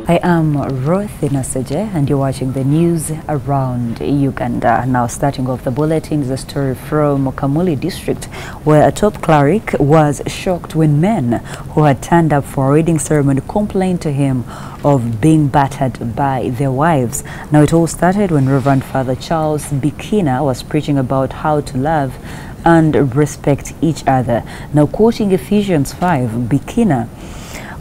I am Ruth Inaseje and you're watching the news around Uganda. Now, starting off the bulletin is a story from Kamuli district where a top cleric was shocked when men who had turned up for a wedding ceremony complained to him of being battered by their wives. Now, it all started when Reverend Father Charles Bikina was preaching about how to love and respect each other. Now, quoting Ephesians 5, Bikina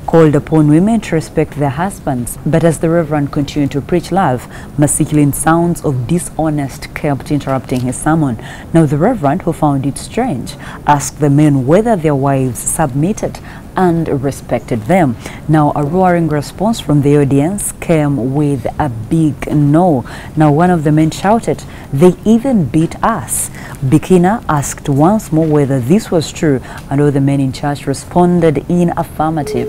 called upon women to respect their husbands, but as the Reverend continued to preach love, masculine sounds of dishonest kept interrupting his sermon. Now the Reverend, who found it strange, asked the men whether their wives submitted and respected them. Now a roaring response from the audience came with a big no. Now one of the men shouted, "They even beat us." Bikina asked once more whether this was true, and all the men in church responded in affirmative,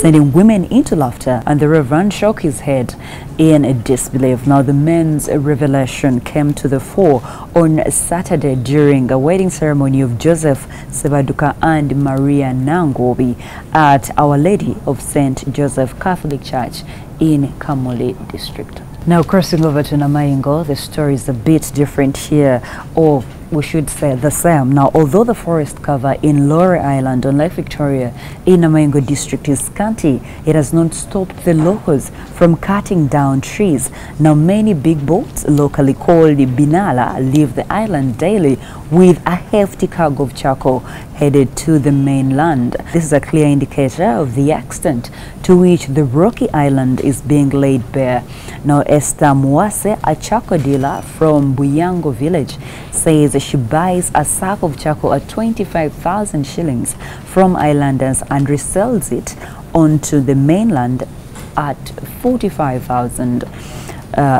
sending women into laughter, and the Reverend shook his head in disbelief. Now the men's revelation came to the fore on Saturday during a wedding ceremony of Joseph Sebaduka and Maria Nangobi at Our Lady of St. Joseph Catholic Church in Kamuli district. Now crossing over to Namaingo, the story is a bit different here, or we should say the same. Now, although the forest cover in Lore Island on Lake Victoria in Namaingo district is scanty, it has not stopped the locals from cutting down trees. Now, many big boats, locally called Binala, leave the island daily with a hefty cargo of charcoal headed to the mainland. This is a clear indicator of the extent to which the rocky island is being laid bare. Now, Esther Mwase, a charcoal dealer from Buyango village, says she buys a sack of charcoal at 25,000 shillings from islanders and resells it onto the mainland at 45,000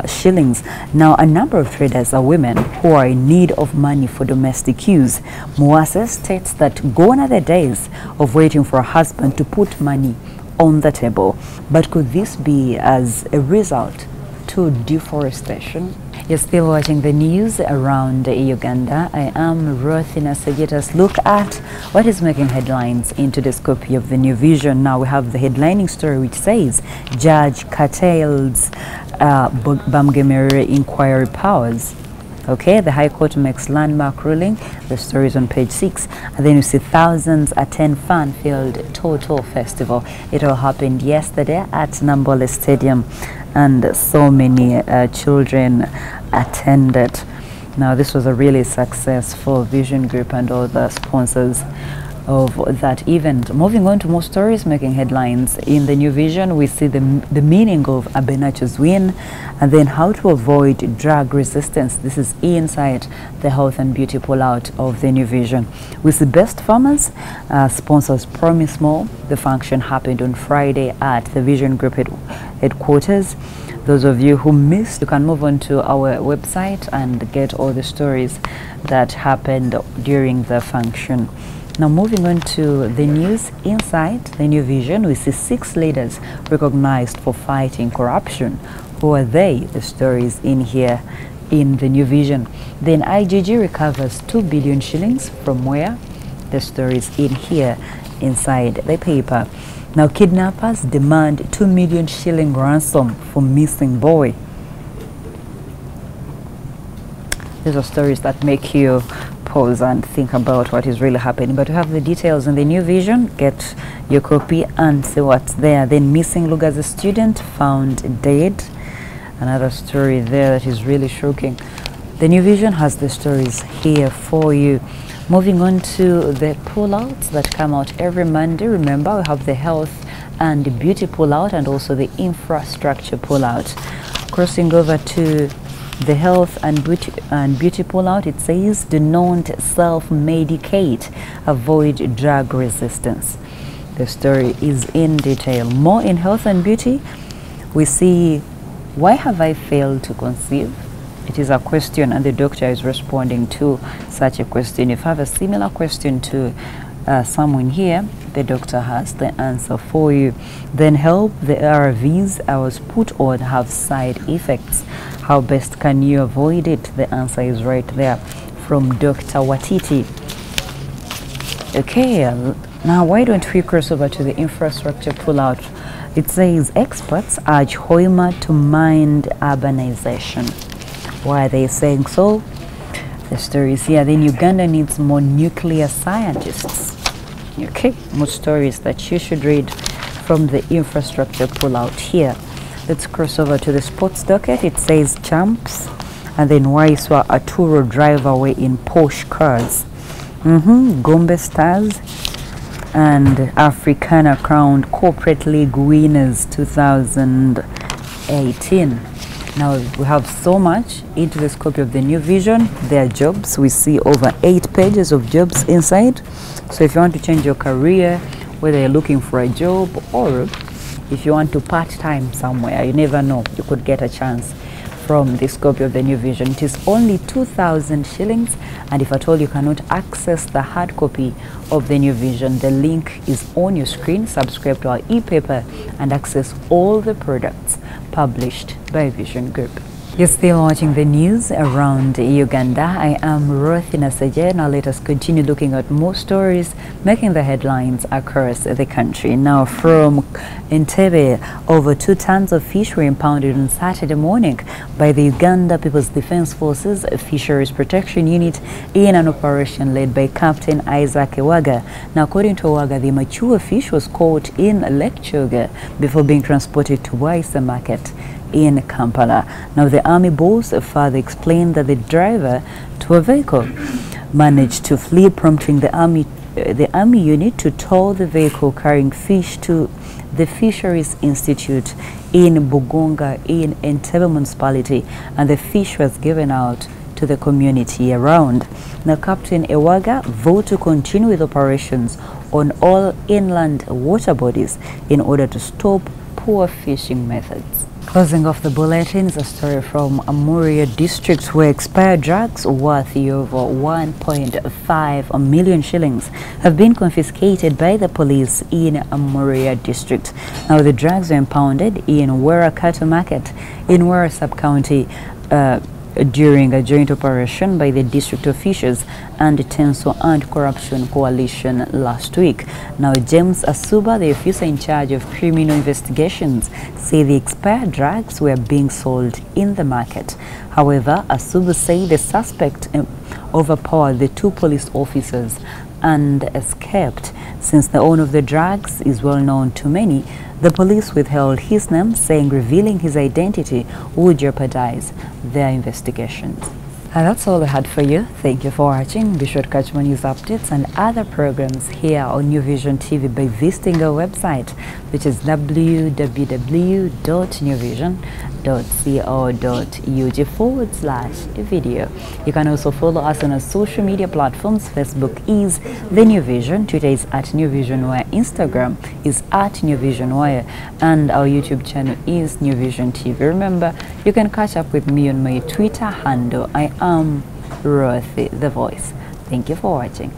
shillings. Now, a number of traders are women who are in need of money for domestic use. Mwase states that gone are the days of waiting for a husband to put money on the table. But could this be as a result to deforestation? You're still watching the news around Uganda. I am Ruth Inaseje. Let us look at what is making headlines in today's copy of the New Vision. Now we have the headlining story which says Judge curtails Bamgemere inquiry powers. Okay, the High Court makes landmark ruling. The story is on page 6. And then you see thousands attend fun-filled Toto Festival. It all happened yesterday at Nambole Stadium, and so many children attended. Now, this was a really successful Vision Group and all the sponsors of that event. Moving on to more stories making headlines in the New Vision, we see the meaning of Abenacho's win, and then how to avoid drug resistance. This is inside the health and beauty pullout of the New Vision. We see best farmers, sponsors promise more. The function happened on Friday at the Vision Group headquarters. Those of you who missed, you can move on to our website and get all the stories that happened during the function. Now, moving on to the news inside the New Vision, we see 6 leaders recognized for fighting corruption. Who are they? The stories in here in the New Vision. Then IGG recovers 2 billion shillings from where? The stories in here inside the paper. Now, kidnappers demand 2 million shilling ransom for missing boy. These are stories that make you pause and think about what is really happening. But we have the details in the New Vision. Get your copy and see what's there. Then missing Luga's student found dead. Another story there that is really shocking. The New Vision has the stories here for you. Moving on to the pullouts that come out every Monday. Remember, we have the health and beauty pullout and also the infrastructure pullout. Crossing over to the health and beauty pullout, it says do not self-medicate, avoid drug resistance. The story is in detail. More in health and beauty, we see why have I failed to conceive? It is a question and the doctor is responding to such a question. If you have a similar question to someone here, the doctor has the answer for you. Then help, the ARVs I was put on have side effects. How best can you avoid it? The answer is right there from Dr. Watiti. Okay, now why don't we cross over to the infrastructure pullout? It says experts urge Hoima to mind urbanization. Why are they saying so? The story is here. Then Uganda needs more nuclear scientists. Okay, more stories that you should read from the infrastructure pullout here. Let's cross over to the sports docket. It says champs, and then Waiswa Aturo drive away in Porsche cars. Gombe Stars and Africana crowned Corporate League winners 2018. Now we have so much into this copy of the New Vision. Their jobs, we see over 8 pages of jobs inside. So if you want to change your career, whether you're looking for a job or if you want to part-time somewhere, you never know, you could get a chance from this copy of the New Vision. It is only 2,000 shillings, and if at all you cannot access the hard copy of the New Vision, the link is on your screen. Subscribe to our e-paper and access all the products published by Vision Group. You're still watching the news around Uganda. I am Rothina Saje. Now let us continue looking at more stories making the headlines across the country. Now from Entebbe, over 2 tons of fish were impounded on Saturday morning by the Uganda People's Defense Forces Fisheries Protection Unit in an operation led by Captain Isaac Ewaga. Now according to Ewaga, the mature fish was caught in Lake Kyoga before being transported to Waisa Market in Kampala. Now the army boss further explained that the driver to a vehicle managed to flee, prompting the army unit to tow the vehicle carrying fish to the Fisheries Institute in Bugonga in Entebbe municipality, and the fish was given out to the community around. Now Captain Ewaga vowed to continue with operations on all inland water bodies in order to stop poor fishing methods. Closing off the bulletin is a story from Amuria district where expired drugs worth over 1.5 million shillings have been confiscated by the police in Amuria district. Now the drugs were impounded in Wera Cattle Market in Wera sub-county during a joint operation by the district officials and the Tenso Anti-Corruption Coalition last week. Now James Asuba, the officer in charge of criminal investigations, say the expired drugs were being sold in the market. However, Asuba said the suspect overpowered the 2 police officers and escaped. Since the owner of the drugs is well known to many, the police withheld his name, saying revealing his identity would jeopardize their investigations. And that's all I had for you. Thank you for watching. Be sure to catch more news updates and other programs here on New Vision TV by visiting our website, which is www.newvision.co.ug/video. You can also follow us on our social media platforms. Facebook is The New Vision, Twitter is @NewVisionWire, Instagram is @NewVisionWire, and our YouTube channel is New Vision TV. Remember, you can catch up with me on my Twitter handle. I am Rothi, the voice. Thank you for watching.